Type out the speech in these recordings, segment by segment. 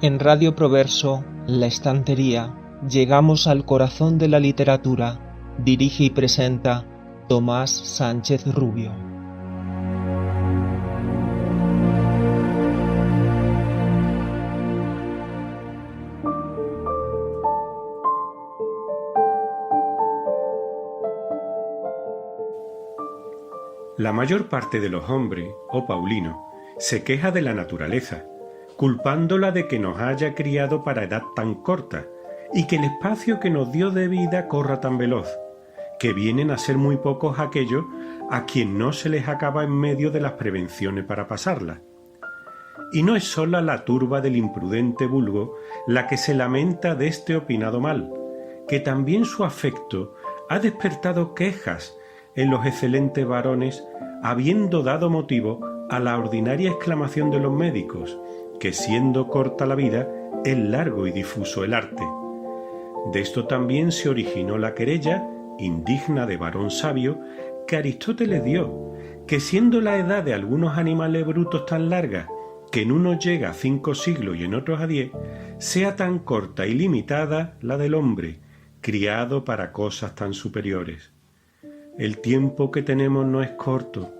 En Radio Proverso, La Estantería, llegamos al corazón de la literatura. Dirige y presenta Tomás Sánchez Rubio. La mayor parte de los hombres, o paulinos, se queja de la naturaleza, culpándola de que nos haya criado para edad tan corta y que el espacio que nos dio de vida corra tan veloz, que vienen a ser muy pocos aquellos a quien no se les acaba en medio de las prevenciones para pasarla. Y no es sola la turba del imprudente vulgo la que se lamenta de este opinado mal, que también su afecto ha despertado quejas en los excelentes varones, habiendo dado motivo a la ordinaria exclamación de los médicos, que siendo corta la vida, es largo y difuso el arte. De esto también se originó la querella, indigna de varón sabio, que Aristóteles dio, que siendo la edad de algunos animales brutos tan larga, que en unos llega a 5 siglos y en otros a 10, sea tan corta y limitada la del hombre, criado para cosas tan superiores. El tiempo que tenemos no es corto,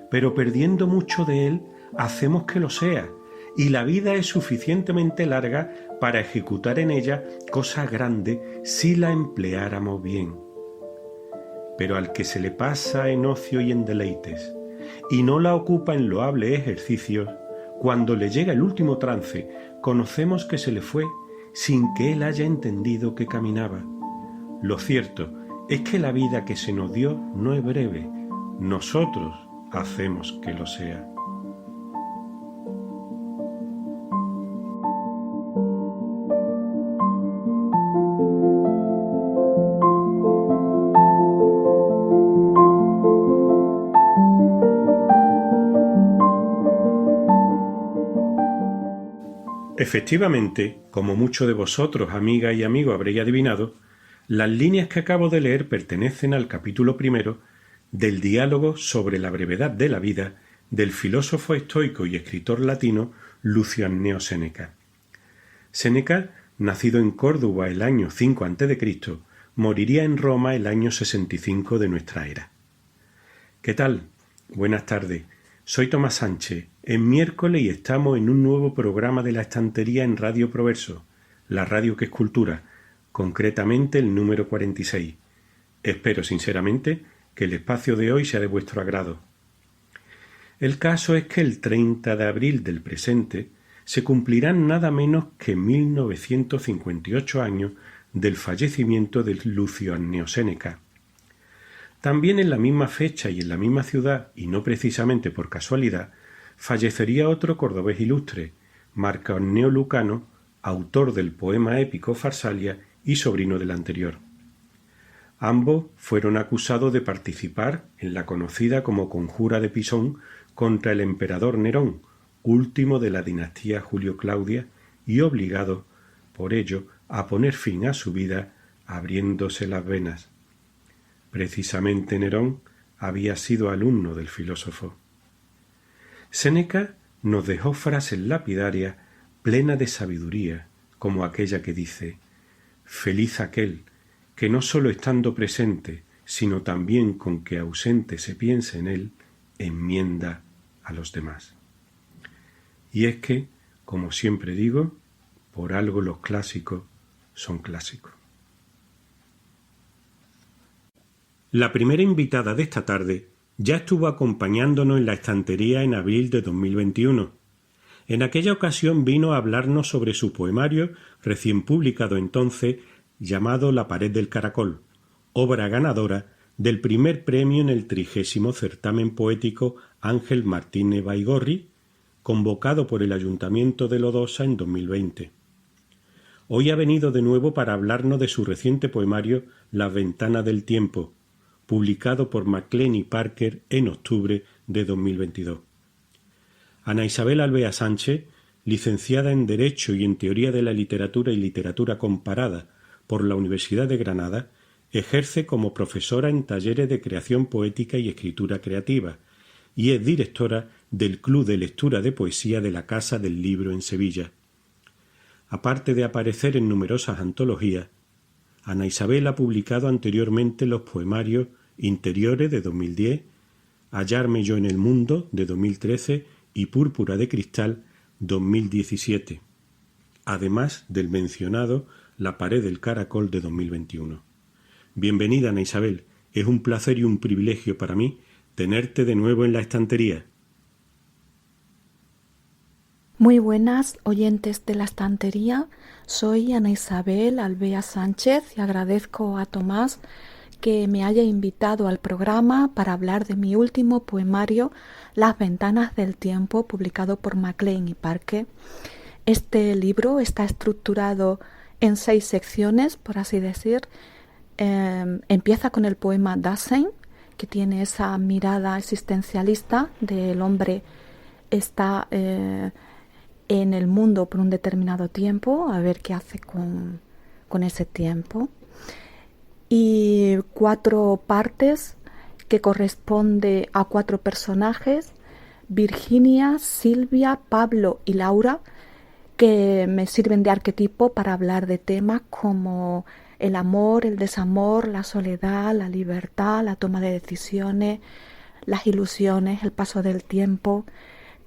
pero perdiendo mucho de él, hacemos que lo sea, y la vida es suficientemente larga para ejecutar en ella cosas grandes si la empleáramos bien. Pero al que se le pasa en ocio y en deleites, y no la ocupa en loables ejercicios, cuando le llega el último trance, conocemos que se le fue sin que él haya entendido que caminaba. Lo cierto es que la vida que se nos dio no es breve, nosotros hacemos que lo sea. Efectivamente, como muchos de vosotros, amigas y amigos, habréis adivinado, las líneas que acabo de leer pertenecen al capítulo primero del diálogo sobre la brevedad de la vida del filósofo estoico y escritor latino Lucio Anneo Séneca. Séneca, nacido en Córdoba el año 5 a.C., moriría en Roma el año 65 de nuestra era. ¿Qué tal? Buenas tardes. Soy Tomás Sánchez. Es miércoles y estamos en un nuevo programa de La Estantería en Radio Proverso, la radio que es cultura, concretamente el número 46. Espero sinceramente que el espacio de hoy sea de vuestro agrado. El caso es que el 30 de abril del presente se cumplirán nada menos que 1958 años del fallecimiento de Lucio Anneo Séneca. También en la misma fecha y en la misma ciudad, y no precisamente por casualidad, fallecería otro cordobés ilustre, Marco Anneo Lucano, autor del poema épico Farsalia y sobrino del anterior. Ambos fueron acusados de participar en la conocida como Conjura de Pisón contra el emperador Nerón, último de la dinastía Julio-Claudia, y obligados, por ello, a poner fin a su vida abriéndose las venas. Precisamente Nerón había sido alumno del filósofo. Séneca nos dejó frases lapidarias plenas de sabiduría, como aquella que dice: «Feliz aquel que no sólo estando presente, sino también con que ausente se piense en él, enmienda a los demás». Y es que, como siempre digo, por algo los clásicos son clásicos. La primera invitada de esta tarde ya estuvo acompañándonos en La Estantería en abril de 2021. En aquella ocasión vino a hablarnos sobre su poemario, recién publicado entonces, llamado La pared del caracol, obra ganadora del primer premio en el 30º certamen poético Ángel Martínez Baigorri, convocado por el Ayuntamiento de Lodosa en 2020. Hoy ha venido de nuevo para hablarnos de su reciente poemario Las ventanas del tiempo, publicado por Maclean y Parker en octubre de 2022. Ana Isabel Alvea Sánchez, licenciada en Derecho y en Teoría de la Literatura y Literatura Comparada por la Universidad de Granada, ejerce como profesora en talleres de creación poética y escritura creativa y es directora del Club de Lectura de Poesía de la Casa del Libro en Sevilla. Aparte de aparecer en numerosas antologías, Ana Isabel ha publicado anteriormente los poemarios Interiores de 2010, Hallarme yo en el mundo de 2013 y Púrpura de cristal 2017, además del mencionado La pared del caracol de 2021. Bienvenida, Ana Isabel. Es un placer y un privilegio para mí tenerte de nuevo en la estantería. Muy buenas oyentes de la estantería, soy Ana Isabel Alvea Sánchez y agradezco a Tomás que me haya invitado al programa para hablar de mi último poemario, Las ventanas del tiempo, publicado por Maclean y Parke. Este libro está estructurado en 6 secciones, por así decir. Empieza con el poema Dasein, que tiene esa mirada existencialista del hombre está en el mundo por un determinado tiempo, a ver qué hace con ese tiempo. Y 4 partes que corresponde a 4 personajes, Virginia, Silvia, Pablo y Laura, que me sirven de arquetipo para hablar de temas como el amor, el desamor, la soledad, la libertad, la toma de decisiones, las ilusiones, el paso del tiempo,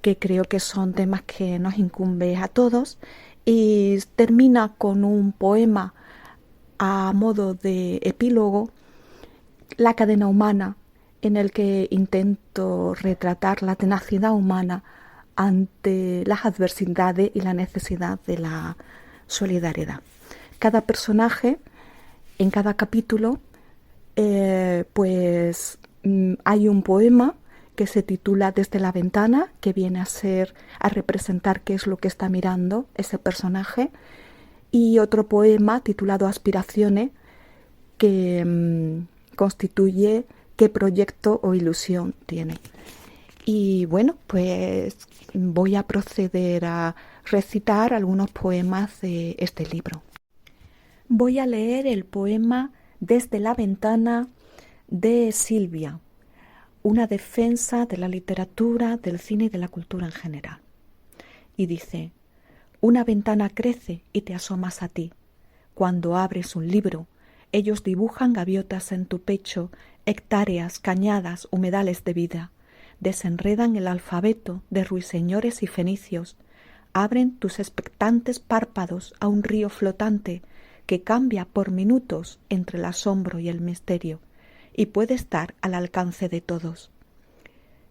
que creo que son temas que nos incumben a todos, y termina con un poema a modo de epílogo, La cadena humana, en el que intento retratar la tenacidad humana ante las adversidades y la necesidad de la solidaridad. Cada personaje, en cada capítulo, hay un poema que se titula Desde la ventana, que viene a representar qué es lo que está mirando ese personaje, y otro poema titulado Aspiraciones, que constituye qué proyecto o ilusión tiene. Y bueno, pues voy a proceder a recitar algunos poemas de este libro. Voy a leer el poema Desde la ventana de Silvia, una defensa de la literatura, del cine y de la cultura en general. Y dice: una ventana crece y te asomas a ti. Cuando abres un libro, ellos dibujan gaviotas en tu pecho, hectáreas, cañadas, humedales de vida. Desenredan el alfabeto de ruiseñores y fenicios. Abren tus expectantes párpados a un río flotante que cambia por minutos entre el asombro y el misterio, y puede estar al alcance de todos.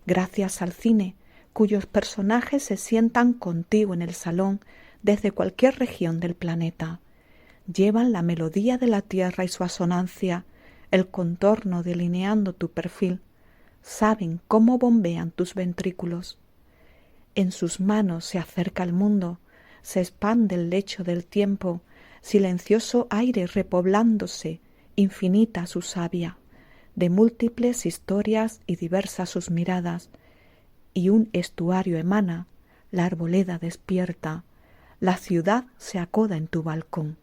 Gracias al cine, cuyos personajes se sientan contigo en el salón desde cualquier región del planeta. Llevan la melodía de la tierra y su asonancia, el contorno delineando tu perfil. Saben cómo bombean tus ventrículos. En sus manos se acerca el mundo, se expande el lecho del tiempo, silencioso aire repoblándose, infinita su savia. De múltiples historias y diversas sus miradas, y un estuario emana, la arboleda despierta, la ciudad se acoda en tu balcón.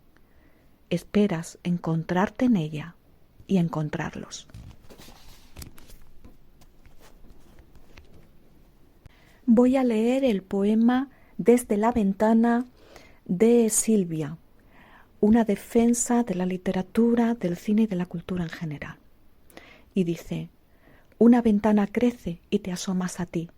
Esperas encontrarte en ella y encontrarlos. Voy a leer el poema Desde la ventana de Silvia, una defensa de la literatura, del cine y de la cultura en general. Y dice: una ventana crece y te asomas a ti.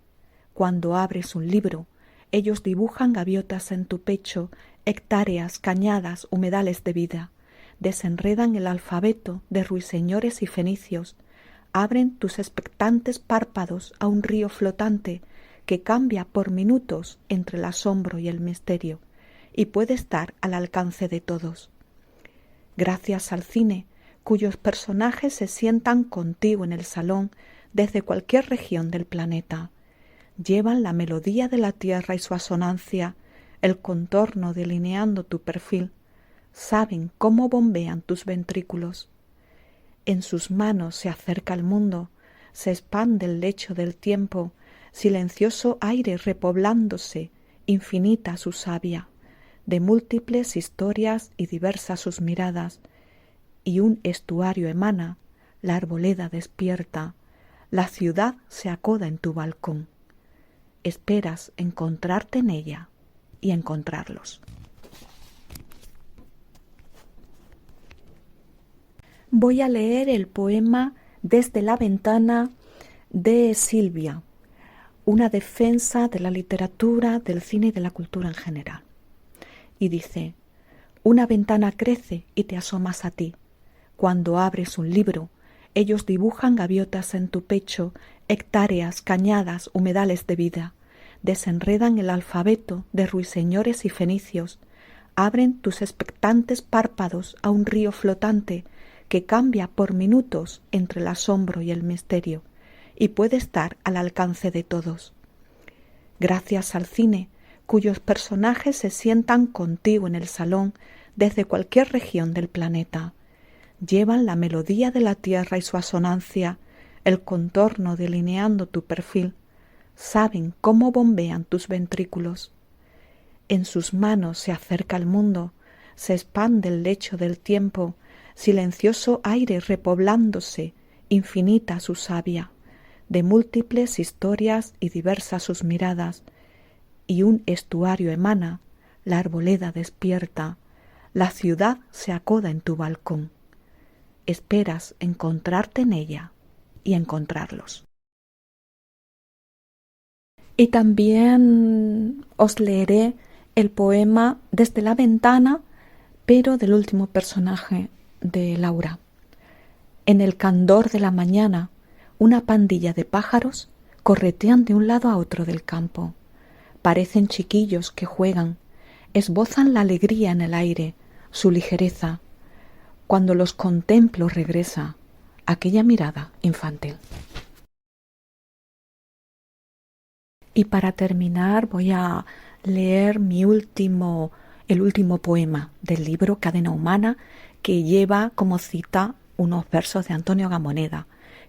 Cuando abres un libro, ellos dibujan gaviotas en tu pecho, hectáreas, cañadas, humedales de vida. Desenredan el alfabeto de ruiseñores y fenicios. Abren tus expectantes párpados a un río flotante que cambia por minutos entre el asombro y el misterio, y puede estar al alcance de todos. Gracias al cine, cuyos personajes se sientan contigo en el salón desde cualquier región del planeta. Llevan la melodía de la tierra y su asonancia, el contorno delineando tu perfil. Saben cómo bombean tus ventrículos. En sus manos se acerca el mundo, se expande el lecho del tiempo, silencioso aire repoblándose, infinita su savia. De múltiples historias y diversas sus miradas, y un estuario emana, la arboleda despierta, la ciudad se acoda en tu balcón. Esperas encontrarte en ella y encontrarlos. Voy a leer el poema Desde la ventana de Silvia, una defensa de la literatura, del cine y de la cultura en general. Y dice: una ventana crece y te asomas a ti. Cuando abres un libro, ellos dibujan gaviotas en tu pecho, hectáreas, cañadas, humedales de vida. Desenredan el alfabeto de ruiseñores y fenicios. Abren tus expectantes párpados a un río flotante que cambia por minutos entre el asombro y el misterio, y puede estar al alcance de todos. Gracias al cine, cuyos personajes se sientan contigo en el salón desde cualquier región del planeta. Llevan la melodía de la tierra y su asonancia, el contorno delineando tu perfil. Saben cómo bombean tus ventrículos. En sus manos se acerca el mundo, se expande el lecho del tiempo, silencioso aire repoblándose, infinita su savia, de múltiples historias y diversas sus miradas, y un estuario emana, la arboleda despierta, la ciudad se acoda en tu balcón. Esperas encontrarte en ella y encontrarlos. Y también os leeré el poema Desde la ventana, pero del último personaje de Laura. En el candor de la mañana, una pandilla de pájaros corretean de un lado a otro del campo. Parecen chiquillos que juegan, esbozan la alegría en el aire, su ligereza. Cuando los contemplo regresa aquella mirada infantil. Y para terminar voy a leer el último poema del libro Cadena Humana, que lleva como cita unos versos de Antonio Gamoneda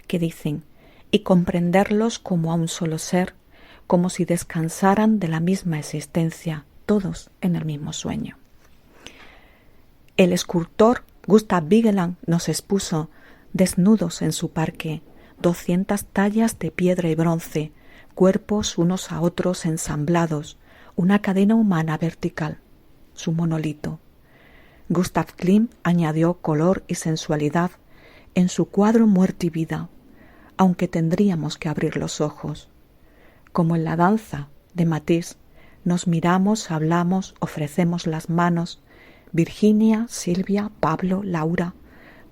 que dicen: y comprenderlos como a un solo ser, como si descansaran de la misma existencia, todos en el mismo sueño. El escultor Gustav Vigeland nos expuso, desnudos en su parque, 200 tallas de piedra y bronce, cuerpos unos a otros ensamblados, una cadena humana vertical, su monolito. Gustav Klimt añadió color y sensualidad en su cuadro Muerte y Vida, aunque tendríamos que abrir los ojos. Como en la danza de Matisse, nos miramos, hablamos, ofrecemos las manos, Virginia, Silvia, Pablo, Laura,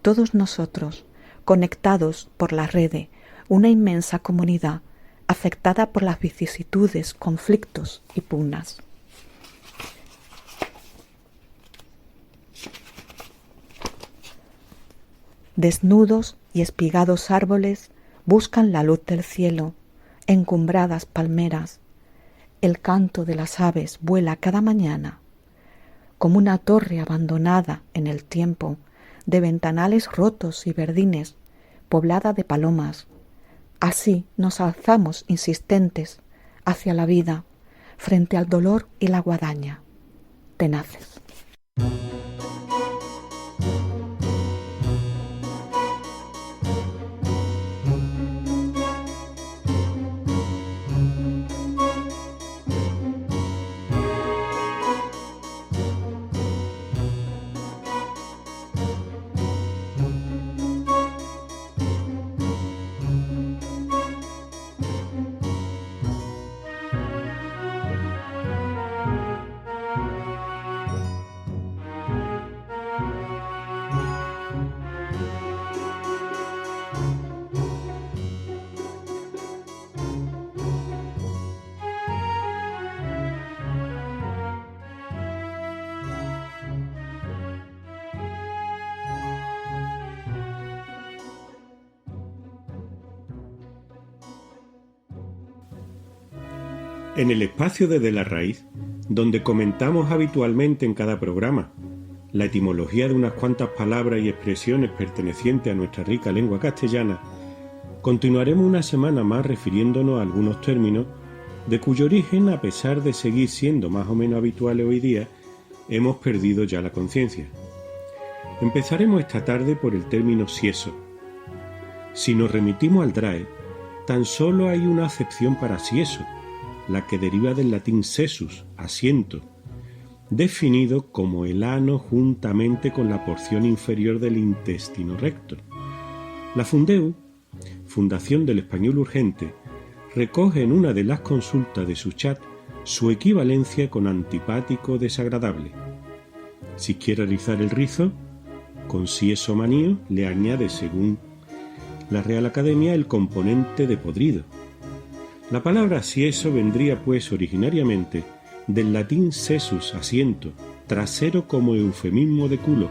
todos nosotros, conectados por la red, una inmensa comunidad, afectada por las vicisitudes, conflictos y pugnas. Desnudos y espigados árboles buscan la luz del cielo, encumbradas palmeras. El canto de las aves vuela cada mañana, como una torre abandonada en el tiempo, de ventanales rotos y verdines, poblada de palomas. Así nos alzamos insistentes hacia la vida, frente al dolor y la guadaña, tenaces. En el espacio de la Raíz, donde comentamos habitualmente en cada programa la etimología de unas cuantas palabras y expresiones pertenecientes a nuestra rica lengua castellana, continuaremos una semana más refiriéndonos a algunos términos de cuyo origen, a pesar de seguir siendo más o menos habituales hoy día, hemos perdido ya la conciencia. Empezaremos esta tarde por el término sieso. Si nos remitimos al DRAE, tan solo hay una acepción para sieso, la que deriva del latín sesus, asiento, definido como el ano juntamente con la porción inferior del intestino recto. La Fundeu, Fundación del Español Urgente, recoge en una de las consultas de su chat su equivalencia con antipático desagradable. Si quiere rizar el rizo, con sieso manío le añade, según la Real Academia, el componente de podrido. La palabra sieso vendría pues originariamente del latín sesus, asiento, trasero como eufemismo de culo,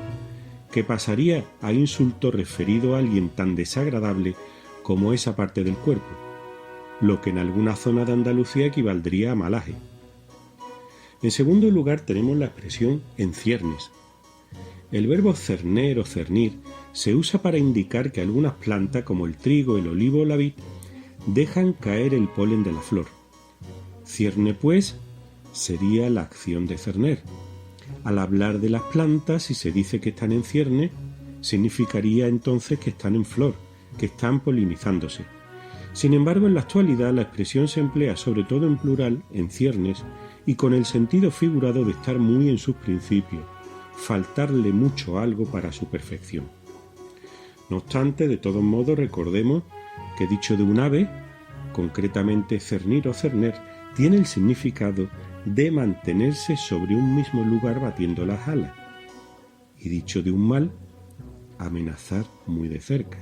que pasaría a insulto referido a alguien tan desagradable como esa parte del cuerpo, lo que en alguna zona de Andalucía equivaldría a malaje. En segundo lugar tenemos la expresión en ciernes. El verbo cerner o cernir se usa para indicar que algunas plantas, como el trigo, el olivo o la vid, dejan caer el polen de la flor. Cierne, pues, sería la acción de cerner. Al hablar de las plantas, si se dice que están en cierne, significaría entonces que están en flor, que están polinizándose. Sin embargo, en la actualidad la expresión se emplea sobre todo en plural, en ciernes, y con el sentido figurado de estar muy en sus principios, faltarle mucho algo para su perfección. No obstante, de todos modos, recordemos que dicho de un ave, concretamente cernir o cerner, tiene el significado de mantenerse sobre un mismo lugar batiendo las alas, y dicho de un mal, amenazar muy de cerca.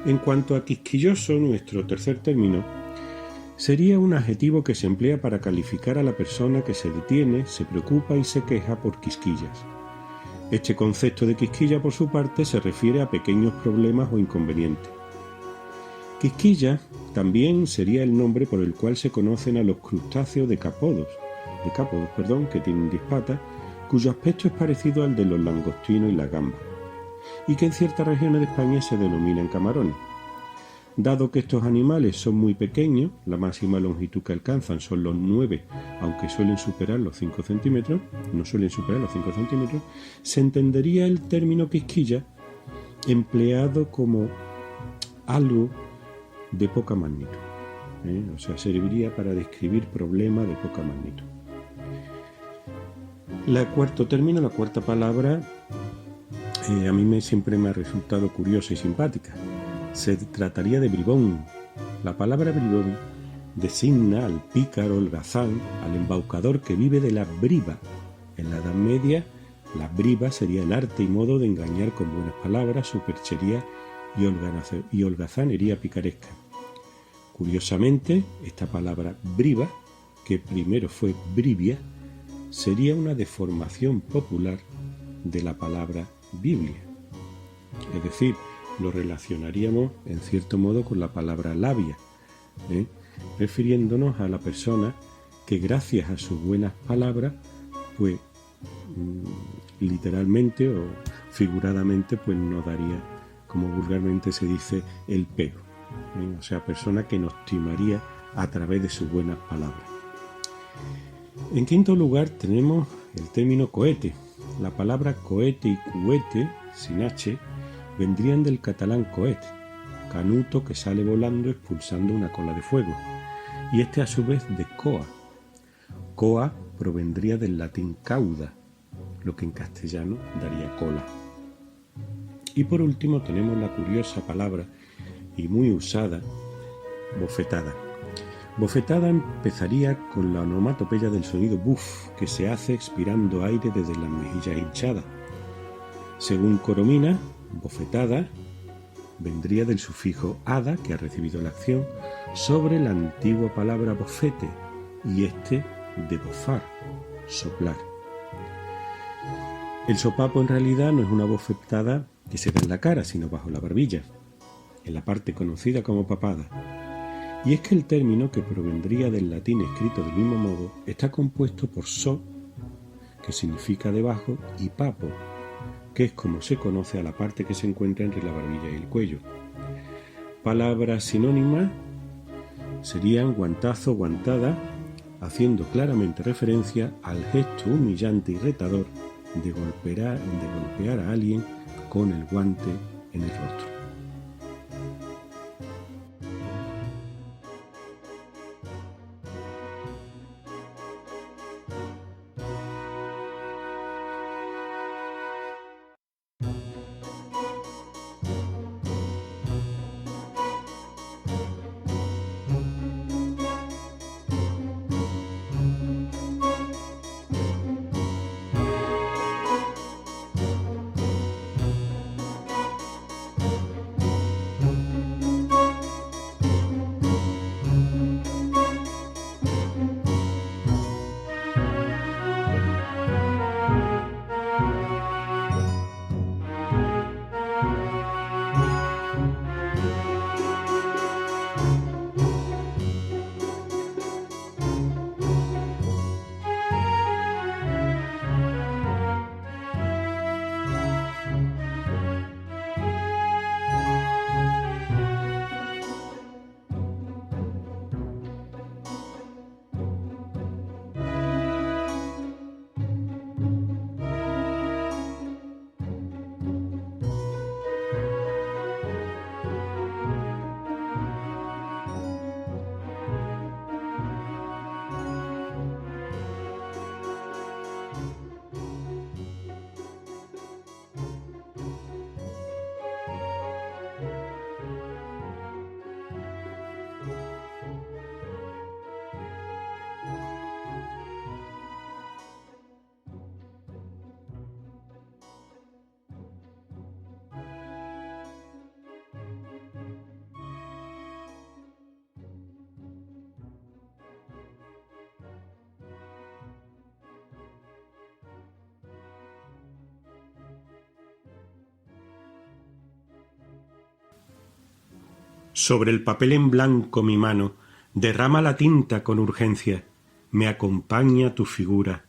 En cuanto a quisquilloso, nuestro tercer término, sería un adjetivo que se emplea para calificar a la persona que se detiene, se preocupa y se queja por quisquillas. Este concepto de quisquilla, por su parte, se refiere a pequeños problemas o inconvenientes. Quisquilla también sería el nombre por el cual se conocen a los crustáceos decápodos, que tienen 10 patas, cuyo aspecto es parecido al de los langostinos y la gamba, y que en ciertas regiones de España se denominan camarones. Dado que estos animales son muy pequeños, la máxima longitud que alcanzan son los 9, aunque suelen superar los 5 centímetros, se entendería el término quisquilla empleado como algo de poca magnitud. O sea, serviría para describir problemas de poca magnitud. La cuarta palabra, a mí siempre me ha resultado curiosa y simpática. Se trataría de bribón. La palabra bribón designa al pícaro, holgazán, al embaucador que vive de la briva. En la Edad Media, la briva sería el arte y modo de engañar con buenas palabras, superchería y holgazanería picaresca. Curiosamente, esta palabra briva, que primero fue brivia, sería una deformación popular de la palabra Biblia. Es decir, lo relacionaríamos en cierto modo con la palabra labia, refiriéndonos a la persona que gracias a sus buenas palabras, pues literalmente o figuradamente, pues nos daría, como vulgarmente se dice, el pego. O sea, persona que nos timaría a través de sus buenas palabras. En quinto lugar tenemos el término cohete. La palabra cohete y cuete, sin H, vendrían del catalán coet, canuto que sale volando expulsando una cola de fuego, y este a su vez de coa. Coa provendría del latín cauda, lo que en castellano daría cola. Y por último tenemos la curiosa palabra y muy usada, bofetada. Bofetada empezaría con la onomatopeya del sonido buf, que se hace expirando aire desde las mejillas hinchadas. Según Coromina, bofetada vendría del sufijo ada, que ha recibido la acción, sobre la antigua palabra bofete, y este de bofar, soplar. El sopapo en realidad no es una bofetada que se da en la cara, sino bajo la barbilla, en la parte conocida como papada. Y es que el término, que provendría del latín escrito del mismo modo, está compuesto por so, que significa debajo, y papo, que es como se conoce a la parte que se encuentra entre la barbilla y el cuello. Palabras sinónimas serían guantazo, guantada, haciendo claramente referencia al gesto humillante y retador de golpear a alguien con el guante en el rostro. Sobre el papel en blanco mi mano derrama la tinta con urgencia. Me acompaña tu figura.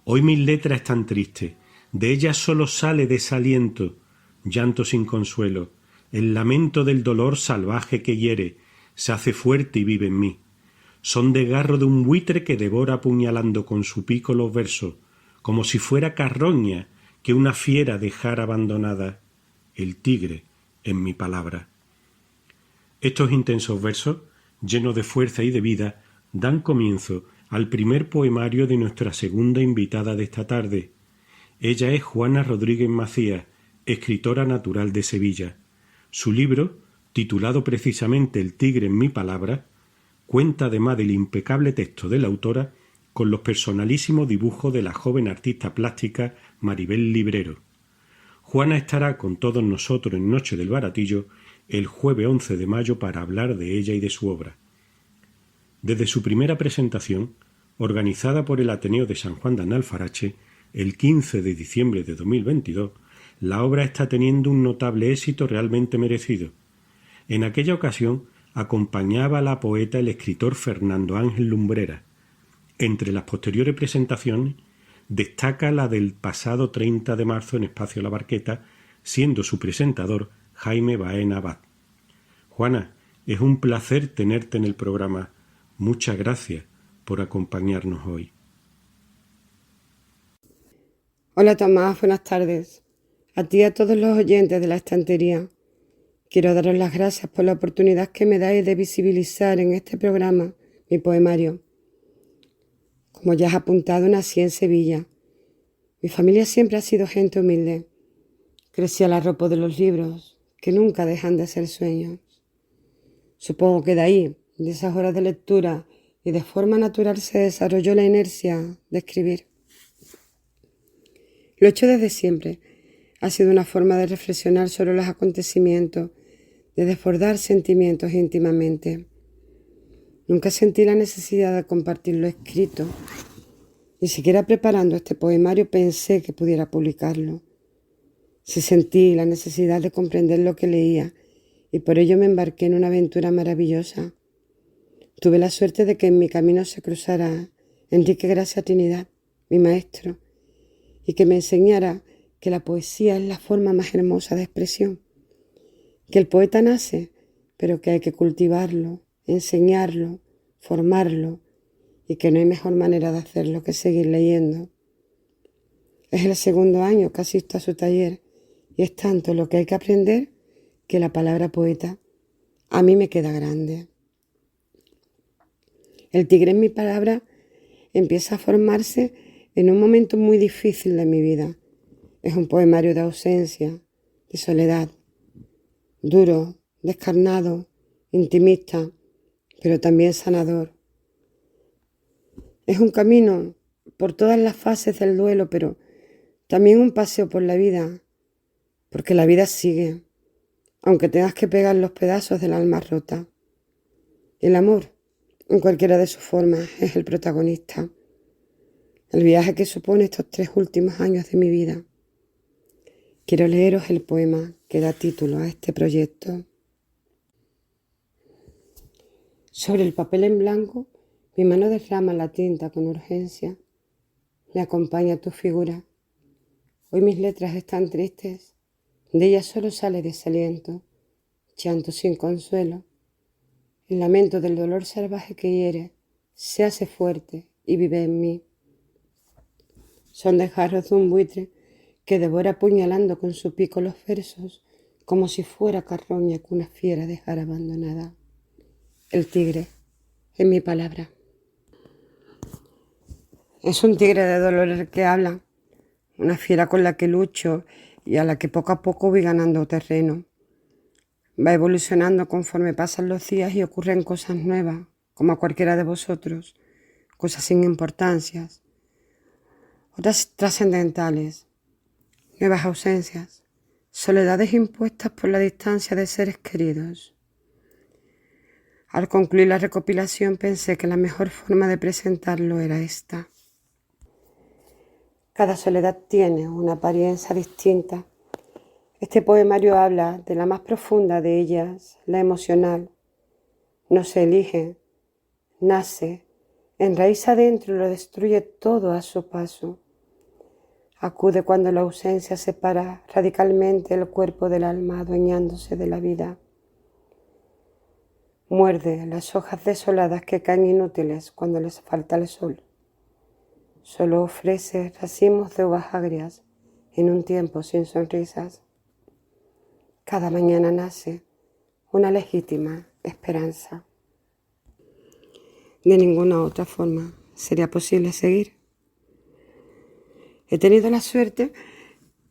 Hoy mis letras están tristes, de ellas solo sale desaliento, llanto sin consuelo, el lamento del dolor salvaje que hiere, se hace fuerte y vive en mí. Son desgarro de un buitre que devora apuñalando con su pico los versos, como si fuera carroña que una fiera dejara abandonada. El tigre en mi palabra. Estos intensos versos, llenos de fuerza y de vida, dan comienzo al primer poemario de nuestra segunda invitada de esta tarde. Ella es Juana Rodríguez Macías, escritora natural de Sevilla. Su libro, titulado precisamente El tigre en mi palabra, cuenta además del impecable texto de la autora con los personalísimos dibujos de la joven artista plástica Maribel Librero. Juana estará con todos nosotros en Noche del Baratillo el jueves 11 de mayo para hablar de ella y de su obra. Desde su primera presentación, organizada por el Ateneo de San Juan de Analfarache, el 15 de diciembre de 2022, la obra está teniendo un notable éxito realmente merecido. En aquella ocasión acompañaba a la poeta el escritor Fernando Ángel Lumbrera. Entre las posteriores presentaciones destaca la del pasado 30 de marzo en Espacio La Barqueta, siendo su presentador Jaime Baena Abad. Juana, es un placer tenerte en el programa. Muchas gracias por acompañarnos hoy. Hola Tomás, buenas tardes. A ti y a todos los oyentes de La Estantería. Quiero daros las gracias por la oportunidad que me dais de visibilizar en este programa mi poemario. Como ya has apuntado, nací en Sevilla. Mi familia siempre ha sido gente humilde. Crecí al arropo de los libros, que nunca dejan de ser sueños. Supongo que de ahí, de esas horas de lectura, y de forma natural se desarrolló la inercia de escribir. Lo he hecho desde siempre. Ha sido una forma de reflexionar sobre los acontecimientos, de desbordar sentimientos íntimamente. Nunca sentí la necesidad de compartir lo escrito. Ni siquiera preparando este poemario pensé que pudiera publicarlo. Sí sentí la necesidad de comprender lo que leía y por ello me embarqué en una aventura maravillosa. Tuve la suerte de que en mi camino se cruzara Enrique Gracia Trinidad, mi maestro, y que me enseñara que la poesía es la forma más hermosa de expresión, que el poeta nace, pero que hay que cultivarlo, enseñarlo, formarlo, y que no hay mejor manera de hacerlo que seguir leyendo. Es el segundo año que asisto a su taller, y es tanto lo que hay que aprender que la palabra poeta a mí me queda grande. El tigre en mi palabra empieza a formarse en un momento muy difícil de mi vida. Es un poemario de ausencia, de soledad, duro, descarnado, intimista, pero también sanador. Es un camino por todas las fases del duelo, pero también un paseo por la vida, porque la vida sigue, aunque tengas que pegar los pedazos del alma rota. El amor, en cualquiera de sus formas, es el protagonista. El viaje que supone estos 3 últimos años de mi vida. Quiero leeros el poema que da título a este proyecto. Sobre el papel en blanco, mi mano derrama la tinta con urgencia. Me acompaña tu figura. Hoy mis letras están tristes. De ellas solo sale desaliento, llanto sin consuelo. El lamento del dolor salvaje que hiere se hace fuerte y vive en mí. Son desgarros de un buitre que devora apuñalando con su pico los versos, como si fuera carroña que una fiera dejara abandonada. El tigre, en mi palabra. Es un tigre de dolor el que habla, una fiera con la que lucho y a la que poco a poco voy ganando terreno. Va evolucionando conforme pasan los días y ocurren cosas nuevas, como a cualquiera de vosotros, cosas sin importancias, otras trascendentales, nuevas ausencias, soledades impuestas por la distancia de seres queridos. Al concluir la recopilación pensé que la mejor forma de presentarlo era esta. Cada soledad tiene una apariencia distinta. Este poemario habla de la más profunda de ellas, la emocional. No se elige, nace, enraiza adentro y lo destruye todo a su paso. Acude cuando la ausencia separa radicalmente el cuerpo del alma, adueñándose de la vida. Muerde las hojas desoladas que caen inútiles cuando les falta el sol. Solo ofrece racimos de uvas agrias en un tiempo sin sonrisas. Cada mañana nace una legítima esperanza. De ninguna otra forma sería posible seguir. He tenido la suerte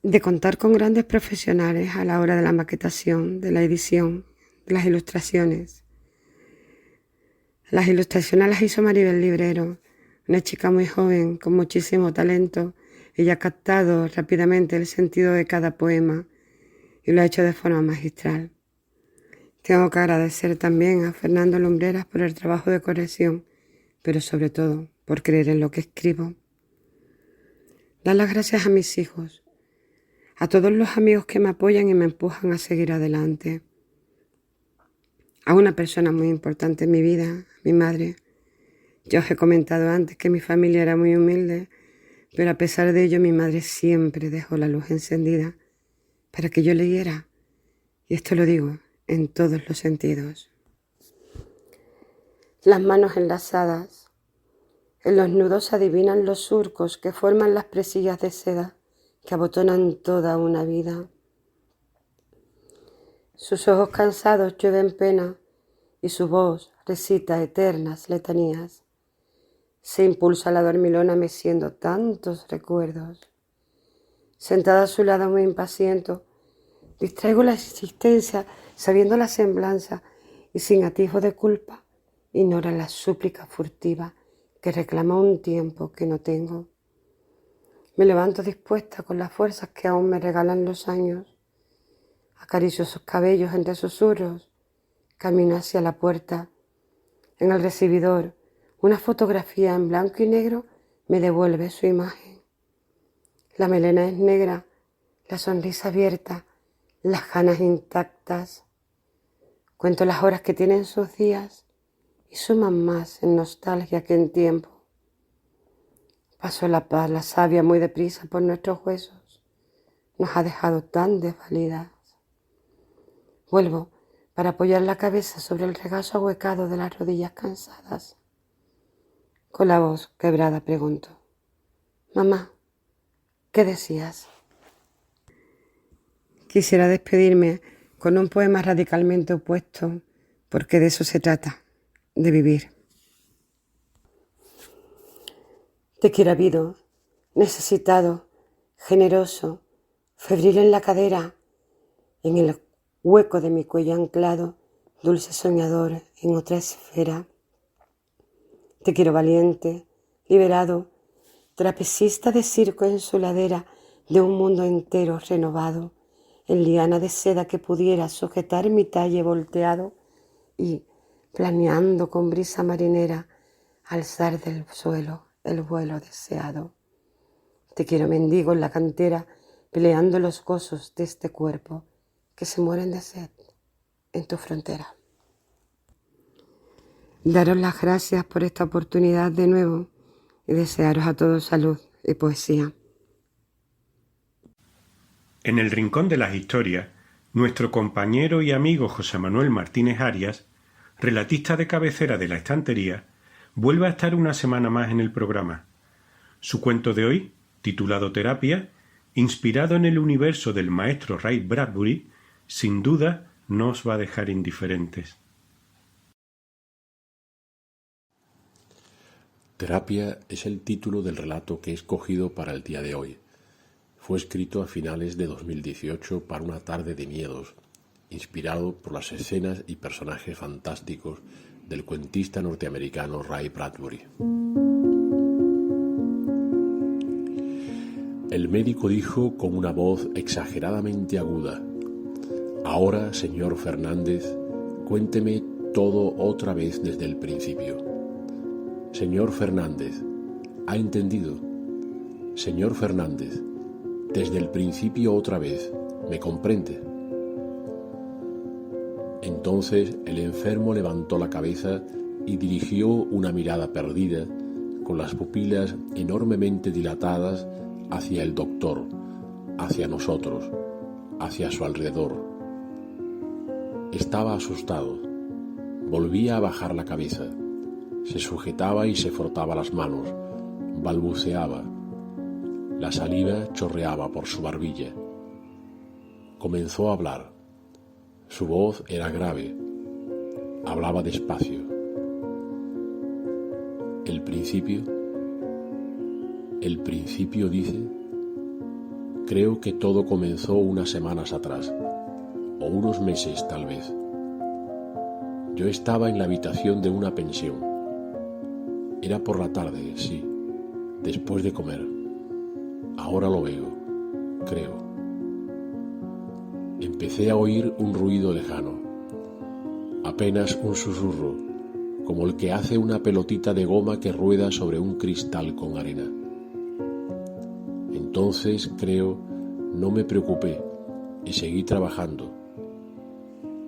de contar con grandes profesionales a la hora de la maquetación, de la edición, de las ilustraciones. Las ilustraciones las hizo Maribel Librero, una chica muy joven con muchísimo talento. Ella ha captado rápidamente el sentido de cada poema y lo ha hecho de forma magistral. Tengo que agradecer también a Fernando Lumbreras por el trabajo de corrección, pero sobre todo por creer en lo que escribo. Dar las gracias a mis hijos, a todos los amigos que me apoyan y me empujan a seguir adelante. A una persona muy importante en mi vida, mi madre. Ya os he comentado antes que mi familia era muy humilde, pero a pesar de ello mi madre siempre dejó la luz encendida para que yo leyera. Y esto lo digo en todos los sentidos. Las manos enlazadas. En los nudos se adivinan los surcos que forman las presillas de seda que abotonan toda una vida. Sus ojos cansados llueven pena y su voz recita eternas letanías. Se impulsa la dormilona meciendo tantos recuerdos. Sentada a su lado muy impaciente, distraigo la existencia sabiendo la semblanza y sin atisbo de culpa ignora la súplica furtiva que reclama un tiempo que no tengo. Me levanto dispuesta con las fuerzas que aún me regalan los años. Acaricio sus cabellos entre susurros. Camino hacia la puerta. En el recibidor, una fotografía en blanco y negro me devuelve su imagen. La melena es negra, la sonrisa abierta, las canas intactas. Cuento las horas que tienen sus días y suman más en nostalgia que en tiempo. Pasó la paz, la savia muy deprisa por nuestros huesos. Nos ha dejado tan desvalidas. Vuelvo para apoyar la cabeza sobre el regazo ahuecado de las rodillas cansadas. Con la voz quebrada pregunto: «Mamá, ¿qué decías?». Quisiera despedirme con un poema radicalmente opuesto, porque de eso se trata, de vivir. Te quiero habido, necesitado, generoso, febril en la cadera, en el hueco de mi cuello anclado, dulce soñador en otra esfera. Te quiero valiente, liberado, trapecista de circo en su ladera de un mundo entero renovado, en liana de seda que pudiera sujetar mi talle volteado y, planeando con brisa marinera, alzar del suelo el vuelo deseado. Te quiero mendigo en la cantera, peleando los gozos de este cuerpo que se mueren de sed en tu frontera. Daros las gracias por esta oportunidad de nuevo y desearos a todos salud y poesía. En el rincón de las historias, nuestro compañero y amigo José Manuel Martínez Arias, relatista de cabecera de La Estantería, vuelve a estar una semana más en el programa. Su cuento de hoy, titulado Terapia, inspirado en el universo del maestro Ray Bradbury, sin duda no os va a dejar indiferentes. Terapia es el título del relato que he escogido para el día de hoy. Fue escrito a finales de 2018 para una tarde de miedos, inspirado por las escenas y personajes fantásticos del cuentista norteamericano Ray Bradbury. El médico dijo con una voz exageradamente aguda: «Ahora, señor Fernández, cuénteme todo otra vez desde el principio». «Señor Fernández, ¿ha entendido? Señor Fernández, desde el principio otra vez, ¿Me comprende? Entonces el enfermo levantó la cabeza y dirigió una mirada perdida, con las pupilas enormemente dilatadas, hacia el doctor, hacia nosotros, hacia su alrededor. Estaba asustado. Volvía a bajar la cabeza. Se sujetaba y se frotaba las manos. Balbuceaba. La saliva chorreaba por su barbilla. Comenzó a hablar. Su voz era grave. Hablaba despacio. ¿El principio dice? Creo que todo comenzó unas semanas atrás, o unos meses tal vez. Yo estaba en la habitación de una pensión. Era por la tarde, sí, después de comer. Ahora lo veo, creo. Empecé a oír un ruido lejano, apenas un susurro, como el que hace una pelotita de goma que rueda sobre un cristal con arena. Entonces, creo, no me preocupé y seguí trabajando.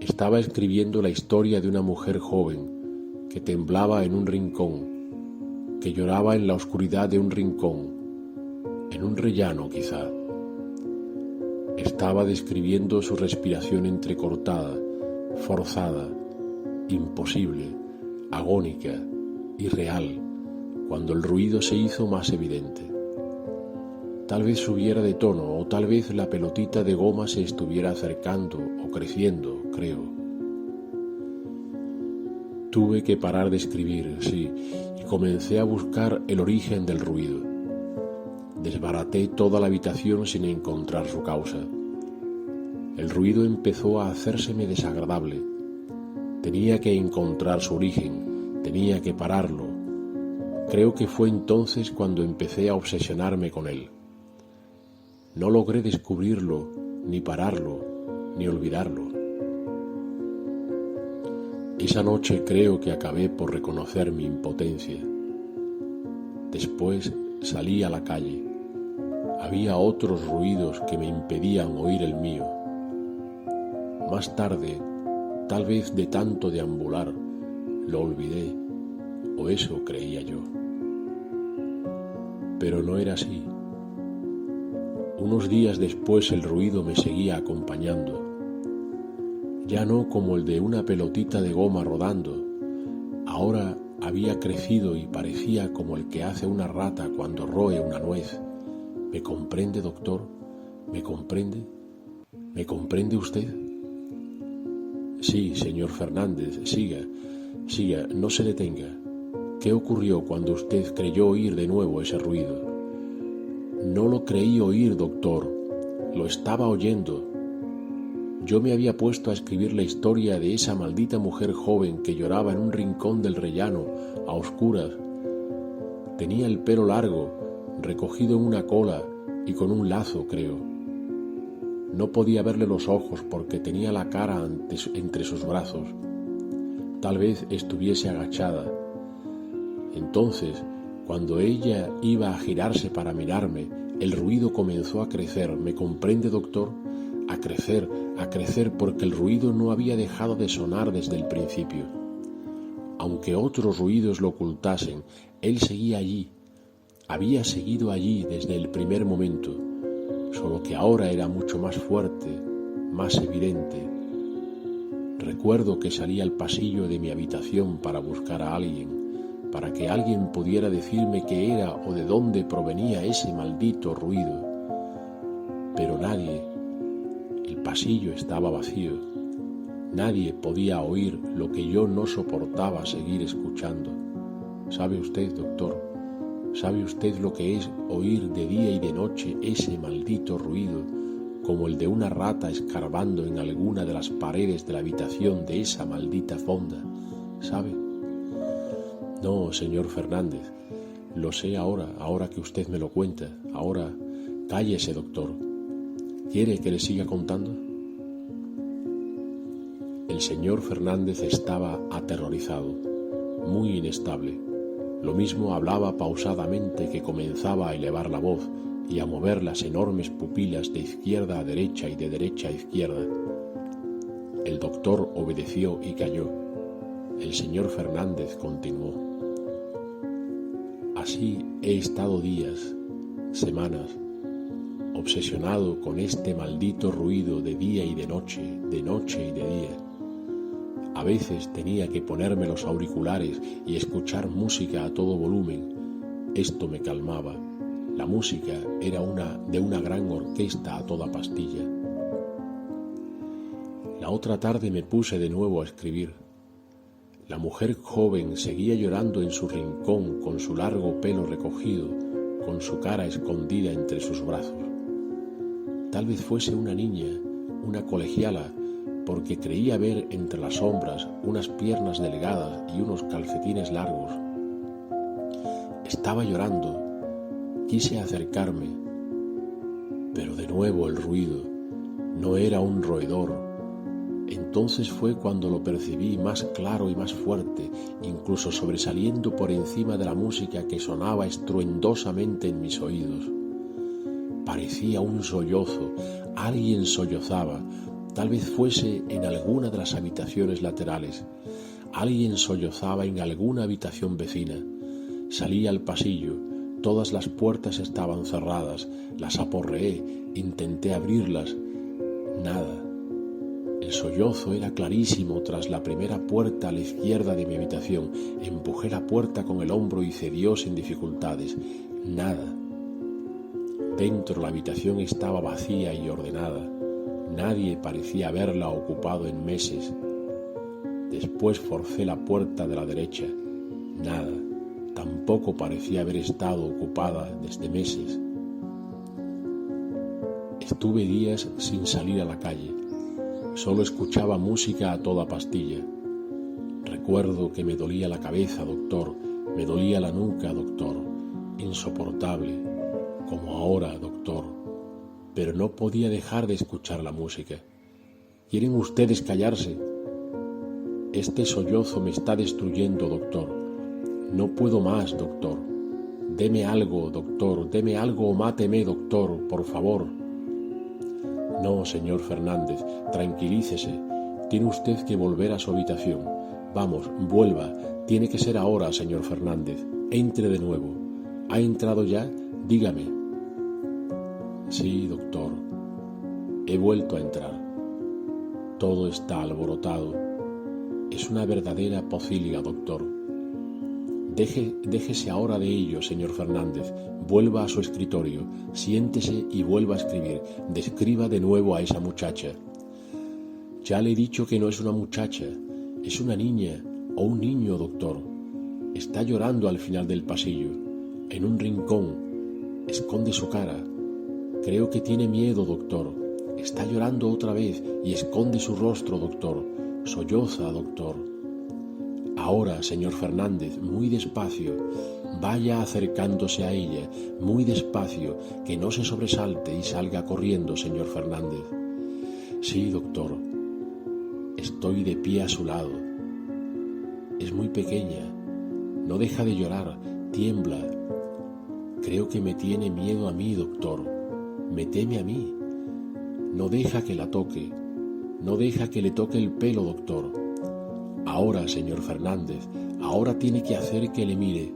Estaba escribiendo la historia de una mujer joven que temblaba en un rincón, que lloraba en la oscuridad de un rincón, en un rellano quizá. Estaba describiendo su respiración entrecortada, forzada, imposible, agónica, irreal, cuando el ruido se hizo más evidente. Tal vez subiera de tono, o tal vez la pelotita de goma se estuviera acercando o creciendo, creo. Tuve que parar de escribir, sí, y comencé a buscar el origen del ruido. Desbaraté toda la habitación sin encontrar su causa. El ruido empezó a hacérseme desagradable. Tenía que encontrar su origen, tenía que pararlo. Creo que fue entonces cuando empecé a obsesionarme con él. No logré descubrirlo, ni pararlo, ni olvidarlo. Esa noche creo que acabé por reconocer mi impotencia. Después salí a la calle. Había otros ruidos que me impedían oír el mío. Más tarde, tal vez de tanto deambular, lo olvidé, o eso creía yo. Pero no era así. Unos días después el ruido me seguía acompañando. Ya no como el de una pelotita de goma rodando. Ahora había crecido y parecía como el que hace una rata cuando roe una nuez. ¿Me comprende, doctor? ¿Me comprende? ¿Me comprende usted? Sí, señor Fernández, siga, no se detenga. ¿Qué ocurrió cuando usted creyó oír de nuevo ese ruido? No lo creí oír, doctor, lo estaba oyendo. Yo me había puesto a escribir la historia de esa maldita mujer joven que lloraba en un rincón del rellano, a oscuras. Tenía el pelo largo, recogido en una cola y con un lazo, creo. No podía verle los ojos porque tenía la cara entre sus brazos. Tal vez estuviese agachada. Entonces, cuando ella iba a girarse para mirarme, el ruido comenzó a crecer. ¿Me comprende, doctor? A crecer, porque el ruido no había dejado de sonar desde el principio. Aunque otros ruidos lo ocultasen, él seguía allí. Había seguido allí desde el primer momento, solo que ahora era mucho más fuerte, más evidente. Recuerdo que salí al pasillo de mi habitación para buscar a alguien, para que alguien pudiera decirme qué era o de dónde provenía ese maldito ruido. Pero nadie. El pasillo estaba vacío. Nadie podía oír lo que yo no soportaba seguir escuchando. ¿Sabe usted, doctor? ¿Sabe usted lo que es oír de día y de noche ese maldito ruido, como el de una rata escarbando en alguna de las paredes de la habitación de esa maldita fonda? ¿Sabe? No, señor Fernández, lo sé ahora que usted me lo cuenta. Ahora, cállese, doctor. ¿Quiere que le siga contando? El señor Fernández estaba aterrorizado, muy inestable. Lo mismo hablaba pausadamente que comenzaba a elevar la voz y a mover las enormes pupilas de izquierda a derecha y de derecha a izquierda. El doctor obedeció y calló. El señor Fernández continuó. Así he estado días, semanas, obsesionado con este maldito ruido de día y de noche y de día. A veces tenía que ponerme los auriculares y escuchar música a todo volumen. Esto me calmaba. La música era de una gran orquesta a toda pastilla. La otra tarde me puse de nuevo a escribir. La mujer joven seguía llorando en su rincón con su largo pelo recogido, con su cara escondida entre sus brazos. Tal vez fuese una niña, una colegiala, porque creía ver entre las sombras unas piernas delgadas y unos calcetines largos. Estaba llorando. Quise acercarme, pero de nuevo el ruido. No era un roedor. Entonces fue cuando lo percibí más claro y más fuerte, incluso sobresaliendo por encima de la música que sonaba estruendosamente en mis oídos. Parecía un sollozo. Alguien sollozaba. Tal vez fuese en alguna de las habitaciones laterales. Alguien sollozaba en alguna habitación vecina. Salí al pasillo. Todas las puertas estaban cerradas. Las aporreé. Intenté abrirlas. Nada. El sollozo era clarísimo tras la primera puerta a la izquierda de mi habitación. Empujé la puerta con el hombro y cedió sin dificultades. Nada. Dentro la habitación estaba vacía y ordenada. Nadie parecía haberla ocupado en meses. Después forcé la puerta de la derecha. Nada. Tampoco parecía haber estado ocupada desde meses. Estuve días sin salir a la calle. Solo escuchaba música a toda pastilla. Recuerdo que me dolía la cabeza, doctor. Me dolía la nuca, doctor. Insoportable. Como ahora, doctor. Pero no podía dejar de escuchar la música. ¿Quieren ustedes callarse? Este sollozo me está destruyendo, doctor. No puedo más, doctor. Deme algo, doctor. Deme algo o máteme, doctor, por favor. No, señor Fernández, tranquilícese. Tiene usted que volver a su habitación. Vamos, vuelva. Tiene que ser ahora, señor Fernández. Entre de nuevo. ¿Ha entrado ya? Dígame. Sí, doctor. He vuelto a entrar. Todo está alborotado. Es una verdadera pocilga, doctor. Déjese ahora de ello, señor Fernández. Vuelva a su escritorio, siéntese y vuelva a escribir. Describa de nuevo a esa muchacha. Ya le he dicho que no es una muchacha, es una niña o un niño, doctor. Está llorando al final del pasillo, en un rincón. Esconde su cara. Creo que tiene miedo, doctor. Está llorando otra vez y esconde su rostro, doctor. Solloza, doctor. Ahora, señor Fernández, muy despacio. Vaya acercándose a ella, muy despacio, que no se sobresalte y salga corriendo, señor Fernández. Sí, doctor. Estoy de pie a su lado. Es muy pequeña. No deja de llorar, tiembla. Creo que me tiene miedo a mí, doctor. Me teme a mí. No deja que la toque. No deja que le toque el pelo, doctor. Ahora, señor Fernández, ahora tiene que hacer que le mire.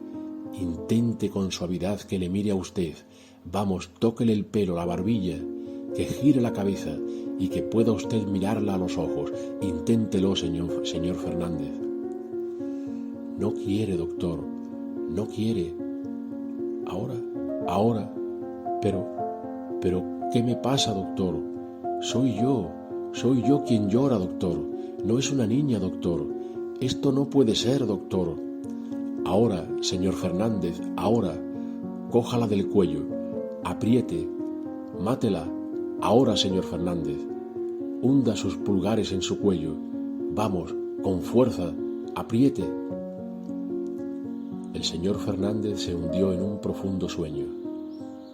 Intente con suavidad que le mire a usted. Vamos, tóquele el pelo, la barbilla, que gire la cabeza y que pueda usted mirarla a los ojos. Inténtelo, señor Fernández. No quiere, doctor, no quiere. Ahora. Pero, ¿qué me pasa, doctor? Soy yo quien llora, doctor. No es una niña, doctor. Esto no puede ser, doctor. Ahora, señor Fernández, ahora. Cójala del cuello. Apriete. Mátela. Ahora, señor Fernández. Hunda sus pulgares en su cuello. Vamos, con fuerza. Apriete. El señor Fernández se hundió en un profundo sueño.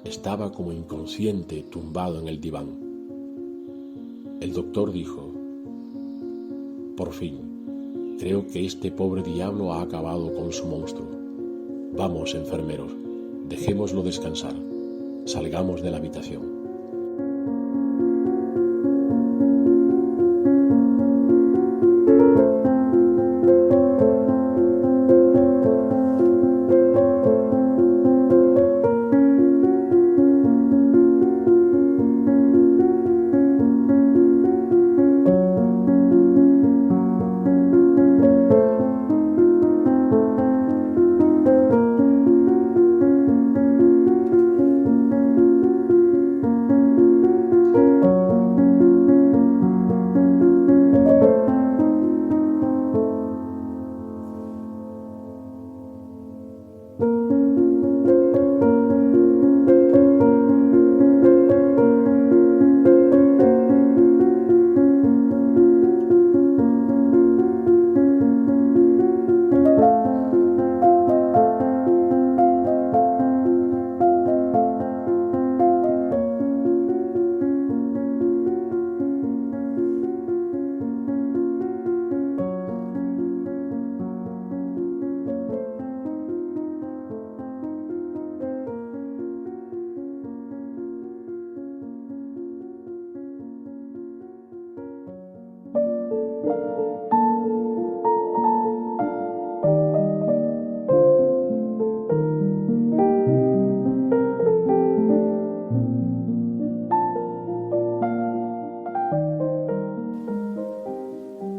Estaba como inconsciente, tumbado en el diván. El doctor dijo: por fin, creo que este pobre diablo ha acabado con su monstruo. Vamos, enfermeros, dejémoslo descansar. salgamos de la habitación.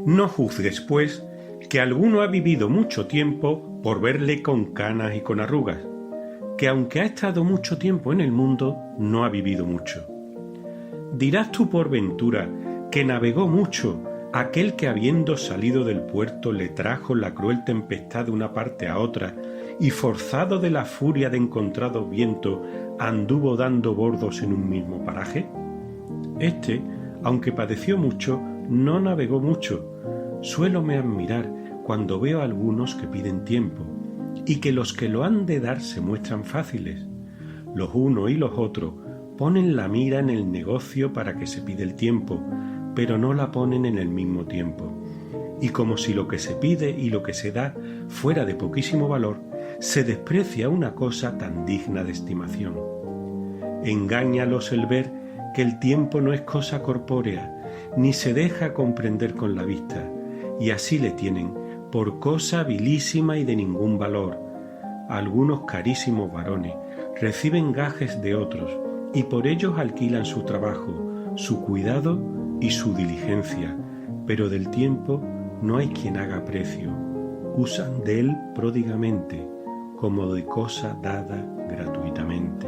No juzgues, pues, que alguno ha vivido mucho tiempo por verle con canas y con arrugas, que aunque ha estado mucho tiempo en el mundo, no ha vivido mucho. Dirás tú por ventura que navegó mucho aquel que habiendo salido del puerto le trajo la cruel tempestad de una parte a otra y forzado de la furia de encontrado viento anduvo dando bordos en un mismo paraje? Este, aunque padeció mucho, no navegó mucho. Suélome admirar cuando veo a algunos que piden tiempo y que los que lo han de dar se muestran fáciles. Los unos y los otros ponen la mira en el negocio para que se pide el tiempo, pero no la ponen en el mismo tiempo. Y como si lo que se pide y lo que se da fuera de poquísimo valor, se desprecia una cosa tan digna de estimación. Engáñalos el ver que el tiempo no es cosa corpórea, ni se deja comprender con la vista, y así le tienen por cosa vilísima y de ningún valor. Algunos carísimos varones reciben gajes de otros, y por ellos alquilan su trabajo, su cuidado y su diligencia, pero del tiempo no hay quien haga precio. Usan de él pródigamente, como de cosa dada gratuitamente.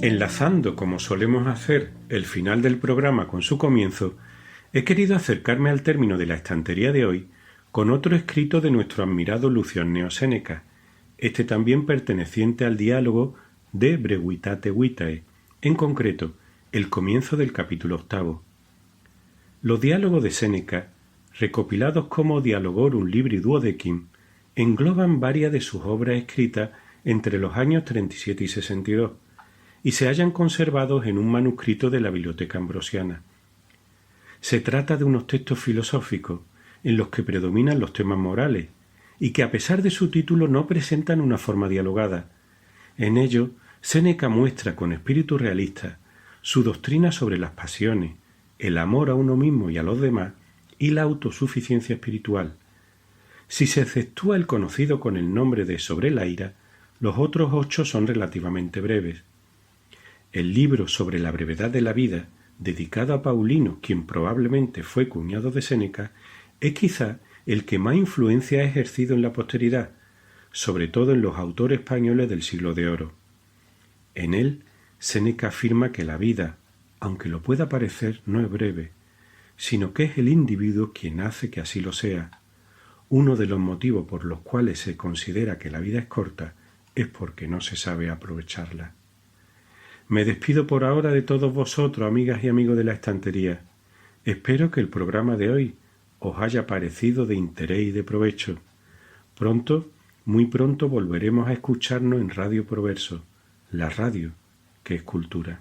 Enlazando, como solemos hacer, el final del programa con su comienzo, he querido acercarme al término de la estantería de hoy con otro escrito de nuestro admirado Lucianneo Séneca, este también perteneciente al diálogo de Brevitate Vitae, en concreto, el comienzo del capítulo 8. Los diálogos de Séneca, recopilados como Dialogorum Libri Duodecim, engloban varias de sus obras escritas entre los años 37 y 62, y se hallan conservados en un manuscrito de la Biblioteca Ambrosiana. Se trata de unos textos filosóficos en los que predominan los temas morales y que a pesar de su título no presentan una forma dialogada. En ello, Séneca muestra con espíritu realista su doctrina sobre las pasiones, el amor a uno mismo y a los demás y la autosuficiencia espiritual. Si se exceptúa el conocido con el nombre de Sobre la ira, los otros 8 son relativamente breves. El libro sobre la brevedad de la vida, dedicado a Paulino, quien probablemente fue cuñado de Séneca, es quizá el que más influencia ha ejercido en la posteridad, sobre todo en los autores españoles del Siglo de Oro. En él, Séneca afirma que la vida, aunque lo pueda parecer, no es breve, sino que es el individuo quien hace que así lo sea. Uno de los motivos por los cuales se considera que la vida es corta es porque no se sabe aprovecharla. Me despido por ahora de todos vosotros, amigas y amigos de la estantería. Espero que el programa de hoy os haya parecido de interés y de provecho. Pronto, muy pronto volveremos a escucharnos en Radio Proverso, la radio que es cultura.